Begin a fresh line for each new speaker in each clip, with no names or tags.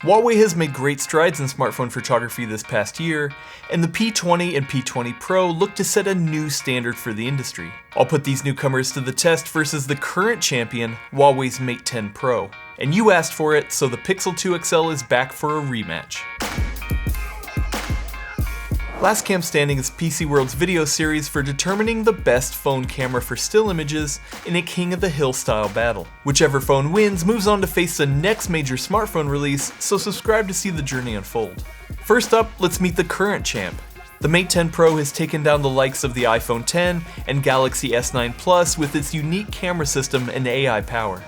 Huawei has made great strides in smartphone photography this past year, and the P20 and P20 Pro look to set a new standard for the industry. I'll put these newcomers to the test versus the current champion, Huawei's Mate 10 Pro. And you asked for it, so the Pixel 2 XL is back for a rematch. Last Cam Standing is PCWorld's video series for determining the best phone camera for still images in a King of the Hill style battle. Whichever phone wins moves on to face the next major smartphone release, so subscribe to see the journey unfold. First up, let's meet the current champ. The Mate 10 Pro has taken down the likes of the iPhone X and Galaxy S9 Plus with its unique camera system and AI power.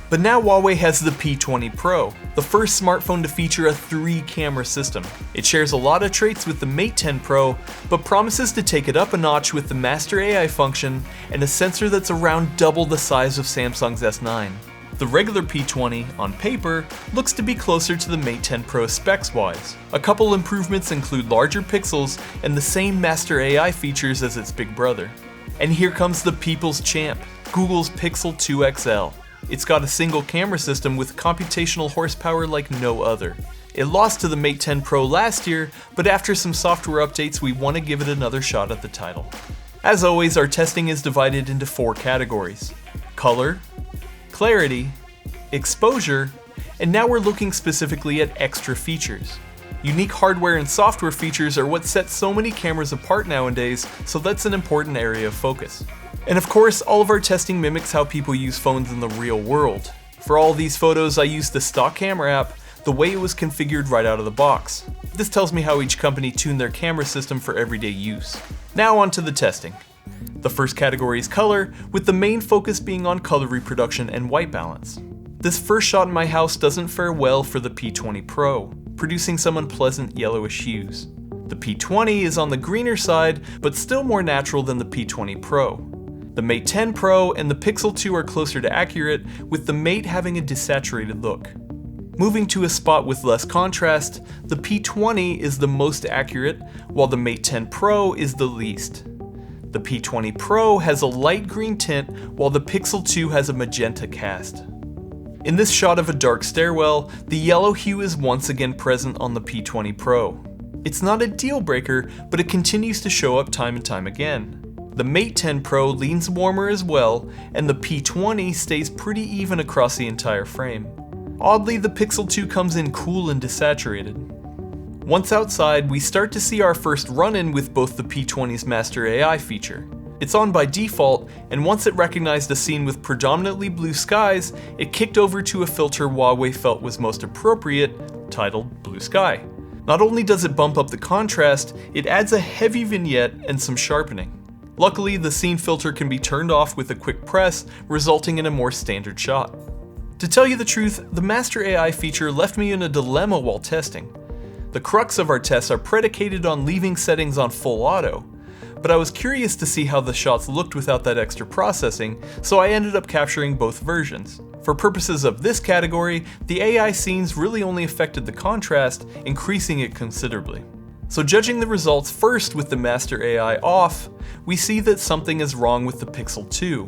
But now Huawei has the P20 Pro, the first smartphone to feature a 3-camera system. It shares a lot of traits with the Mate 10 Pro, but promises to take it up a notch with the Master AI function and a sensor that's around double the size of Samsung's S9. The regular P20, on paper, looks to be closer to the Mate 10 Pro specs-wise. A couple improvements include larger pixels and the same Master AI features as its big brother. And here comes the people's champ, Google's Pixel 2 XL. It's got a single camera system with computational horsepower like no other. It lost to the Mate 10 Pro last year, but after some software updates we want to give it another shot at the title. As always, our testing is divided into 4 categories: color, clarity, exposure, and now we're looking specifically at extra features. Unique hardware and software features are what set so many cameras apart nowadays, so that's an important area of focus. And of course, all of our testing mimics how people use phones in the real world. For all these photos, I used the stock camera app, the way it was configured right out of the box. This tells me how each company tuned their camera system for everyday use. Now on to the testing. The first category is color, with the main focus being on color reproduction and white balance. This first shot in my house doesn't fare well for the P20 Pro, producing some unpleasant yellowish hues. The P20 is on the greener side, but still more natural than the P20 Pro. The Mate 10 Pro and the Pixel 2 are closer to accurate, with the Mate having a desaturated look. Moving to a spot with less contrast, the P20 is the most accurate, while the Mate 10 Pro is the least. The P20 Pro has a light green tint, while the Pixel 2 has a magenta cast. In this shot of a dark stairwell, the yellow hue is once again present on the P20 Pro. It's not a deal breaker, but it continues to show up time and time again. The Mate 10 Pro leans warmer as well, and the P20 stays pretty even across the entire frame. Oddly, the Pixel 2 comes in cool and desaturated. Once outside, we start to see our first run-in with both the P20's Master AI feature. It's on by default, and once it recognized a scene with predominantly blue skies, it kicked over to a filter Huawei felt was most appropriate, titled Blue Sky. Not only does it bump up the contrast, it adds a heavy vignette and some sharpening. Luckily, the scene filter can be turned off with a quick press, resulting in a more standard shot. To tell you the truth, the Master AI feature left me in a dilemma while testing. The crux of our tests are predicated on leaving settings on full auto, but I was curious to see how the shots looked without that extra processing, so I ended up capturing both versions. For purposes of this category, the AI scenes really only affected the contrast, increasing it considerably. So judging the results first with the Master AI off, we see that something is wrong with the Pixel 2,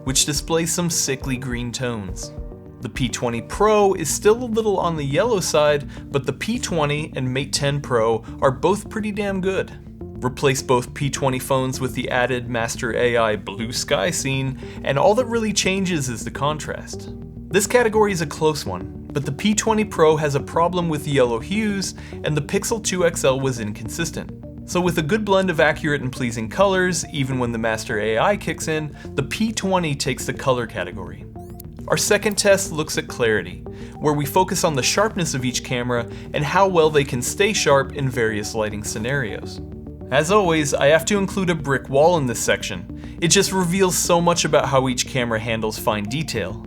which displays some sickly green tones. The P20 Pro is still a little on the yellow side, but the P20 and Mate 10 Pro are both pretty damn good. Replace both P20 phones with the added Master AI Blue Sky scene, and all that really changes is the contrast. This category is a close one, but the P20 Pro has a problem with yellow hues, and the Pixel 2 XL was inconsistent. So with a good blend of accurate and pleasing colors, even when the Master AI kicks in, the P20 takes the color category. Our second test looks at clarity, where we focus on the sharpness of each camera and how well they can stay sharp in various lighting scenarios. As always, I have to include a brick wall in this section. It just reveals so much about how each camera handles fine detail.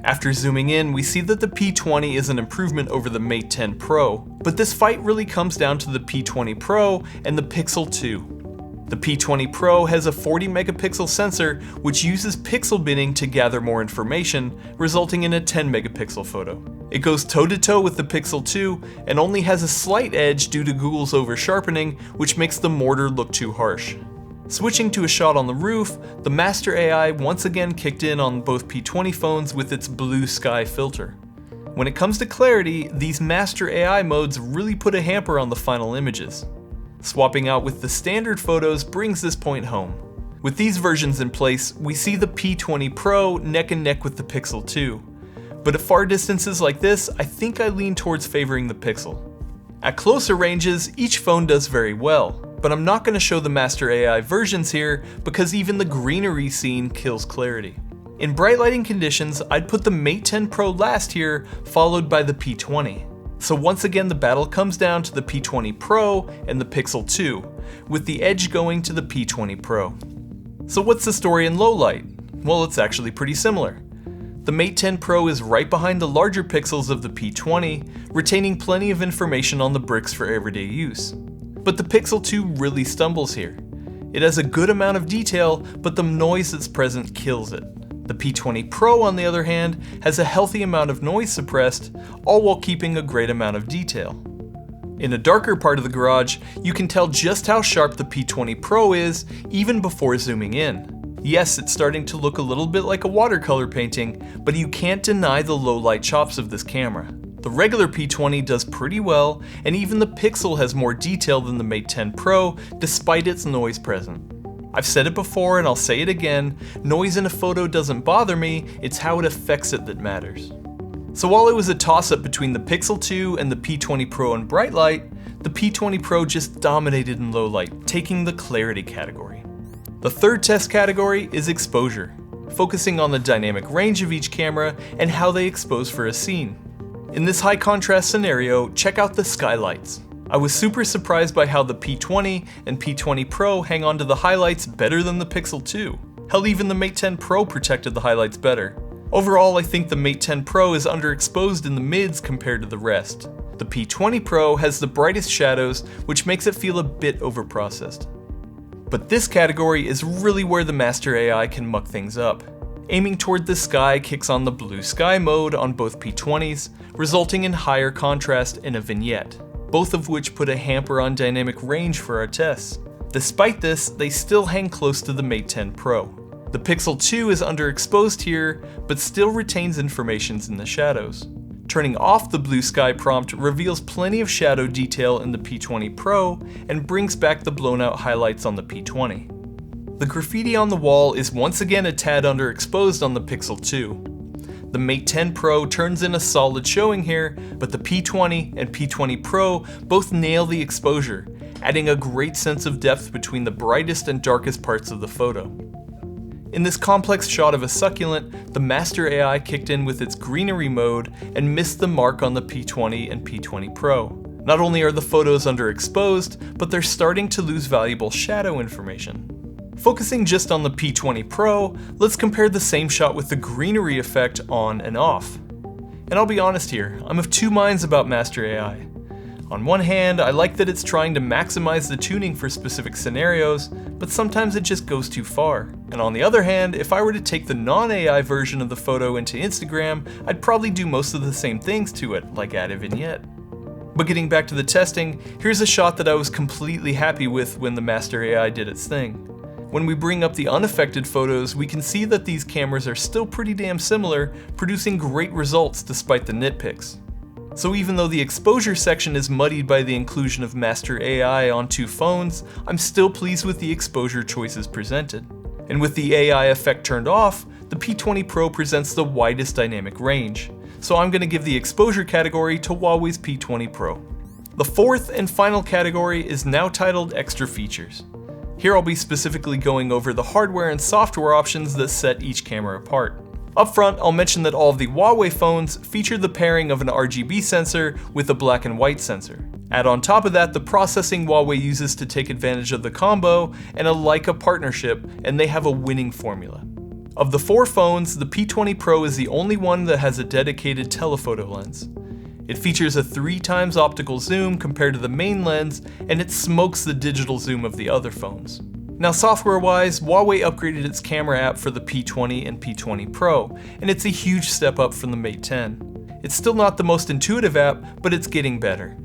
After zooming in, we see that the P20 is an improvement over the Mate 10 Pro, but this fight really comes down to the P20 Pro and the Pixel 2. The P20 Pro has a 40 megapixel sensor which uses pixel binning to gather more information, resulting in a 10 megapixel photo. It goes toe-to-toe with the Pixel 2 and only has a slight edge due to Google's over-sharpening, which makes the mortar look too harsh. Switching to a shot on the roof, the Master AI once again kicked in on both P20 phones with its Blue Sky filter. When it comes to clarity, these master AI modes really put a hamper on the final images. Swapping out with the standard photos brings this point home. With these versions in place, we see the P20 Pro neck and neck with the Pixel 2. But at far distances like this, I think I lean towards favoring the Pixel. At closer ranges, each phone does very well, but I'm not going to show the master AI versions here because even the greenery scene kills clarity. In bright lighting conditions, I'd put the Mate 10 Pro last here, followed by the P20. So once again the battle comes down to the P20 Pro and the Pixel 2, with the edge going to the P20 Pro. So what's the story in low light? Well, it's actually pretty similar. The Mate 10 Pro is right behind the larger pixels of the P20, retaining plenty of information on the bricks for everyday use. But the Pixel 2 really stumbles here. It has a good amount of detail, but the noise that's present kills it. The P20 Pro, on the other hand, has a healthy amount of noise suppressed, all while keeping a great amount of detail. In a darker part of the garage, you can tell just how sharp the P20 Pro is, even before zooming in. Yes, it's starting to look a little bit like a watercolor painting, but you can't deny the low light chops of this camera. The regular P20 does pretty well, and even the Pixel has more detail than the Mate 10 Pro, despite its noise present. I've said it before and I'll say it again, noise in a photo doesn't bother me, it's how it affects it that matters. So while it was a toss-up between the Pixel 2 and the P20 Pro in bright light, the P20 Pro just dominated in low light, taking the clarity category. The third test category is exposure, focusing on the dynamic range of each camera and how they expose for a scene. In this high contrast scenario, check out the skylights. I was super surprised by how the P20 and P20 Pro hang on to the highlights better than the Pixel 2. Hell, even the Mate 10 Pro protected the highlights better. Overall, I think the Mate 10 Pro is underexposed in the mids compared to the rest. The P20 Pro has the brightest shadows, which makes it feel a bit overprocessed. But this category is really where the master AI can muck things up. Aiming toward the sky kicks on the blue sky mode on both P20s, resulting in higher contrast and a vignette, both of which put a hamper on dynamic range for our tests. Despite this, they still hang close to the Mate 10 Pro. The Pixel 2 is underexposed here, but still retains information in the shadows. Turning off the blue sky prompt reveals plenty of shadow detail in the P20 Pro and brings back the blown out highlights on the P20. The graffiti on the wall is once again a tad underexposed on the Pixel 2. The Mate 10 Pro turns in a solid showing here, but the P20 and P20 Pro both nail the exposure, adding a great sense of depth between the brightest and darkest parts of the photo. In this complex shot of a succulent, the master AI kicked in with its greenery mode and missed the mark on the P20 and P20 Pro. Not only are the photos underexposed, but they're starting to lose valuable shadow information. Focusing just on the P20 Pro, let's compare the same shot with the greenery effect on and off. And I'll be honest here, I'm of two minds about master AI. On one hand, I like that it's trying to maximize the tuning for specific scenarios, but sometimes it just goes too far. And on the other hand, if I were to take the non-AI version of the photo into Instagram, I'd probably do most of the same things to it, like add a vignette. But getting back to the testing, here's a shot that I was completely happy with when the master AI did its thing. When we bring up the unaffected photos, we can see that these cameras are still pretty damn similar, producing great results despite the nitpicks. So even though the exposure section is muddied by the inclusion of master AI on two phones, I'm still pleased with the exposure choices presented. And with the AI effect turned off, the P20 Pro presents the widest dynamic range. So I'm going to give the exposure category to Huawei's P20 Pro. The fourth and final category is now titled Extra Features. Here I'll be specifically going over the hardware and software options that set each camera apart. Up front, I'll mention that all of the Huawei phones feature the pairing of an RGB sensor with a black and white sensor. Add on top of that the processing Huawei uses to take advantage of the combo and a Leica partnership, and they have a winning formula. Of the four phones, the P20 Pro is the only one that has a dedicated telephoto lens. It features a 3x optical zoom compared to the main lens, and it smokes the digital zoom of the other phones. Now software-wise, Huawei upgraded its camera app for the P20 and P20 Pro, and it's a huge step up from the Mate 10. It's still not the most intuitive app, but it's getting better.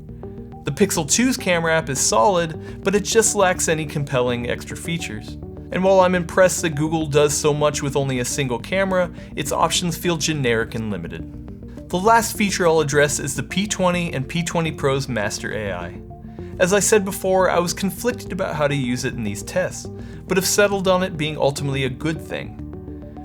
The Pixel 2's camera app is solid, but it just lacks any compelling extra features. And while I'm impressed that Google does so much with only a single camera, its options feel generic and limited. The last feature I'll address is the P20 and P20 Pro's Master AI. As I said before, I was conflicted about how to use it in these tests, but have settled on it being ultimately a good thing.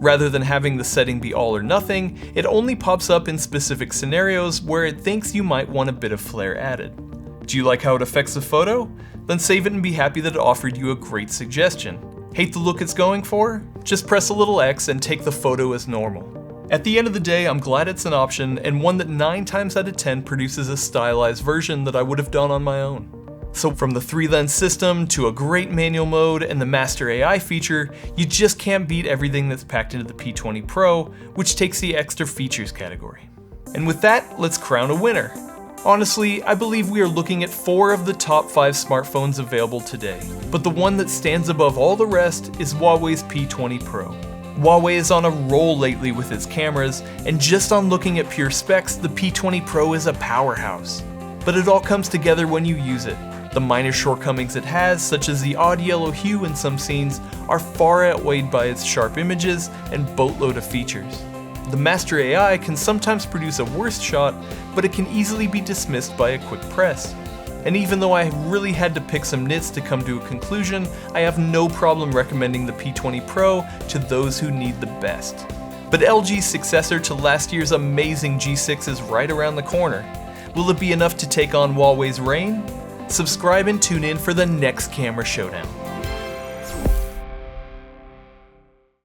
Rather than having the setting be all or nothing, it only pops up in specific scenarios where it thinks you might want a bit of flair added. Do you like how it affects the photo? Then save it and be happy that it offered you a great suggestion. Hate the look it's going for? Just press a little X and take the photo as normal. At the end of the day, I'm glad it's an option, and one that 9 times out of 10 produces a stylized version that I would have done on my own. So from the 3-lens system to a great manual mode and the Master AI feature, you just can't beat everything that's packed into the P20 Pro, which takes the extra features category. And with that, let's crown a winner. Honestly, I believe we are looking at 4 of the top 5 smartphones available today, but the one that stands above all the rest is Huawei's P20 Pro. Huawei is on a roll lately with its cameras, and just on looking at pure specs, the P20 Pro is a powerhouse. But it all comes together when you use it. The minor shortcomings it has, such as the odd yellow hue in some scenes, are far outweighed by its sharp images and boatload of features. The Master AI can sometimes produce a worse shot, but it can easily be dismissed by a quick press. And even though I really had to pick some nits to come to a conclusion, I have no problem recommending the P20 Pro to those who need the best. But LG's successor to last year's amazing G6 is right around the corner. Will it be enough to take on Huawei's reign? Subscribe and tune in for the next camera showdown.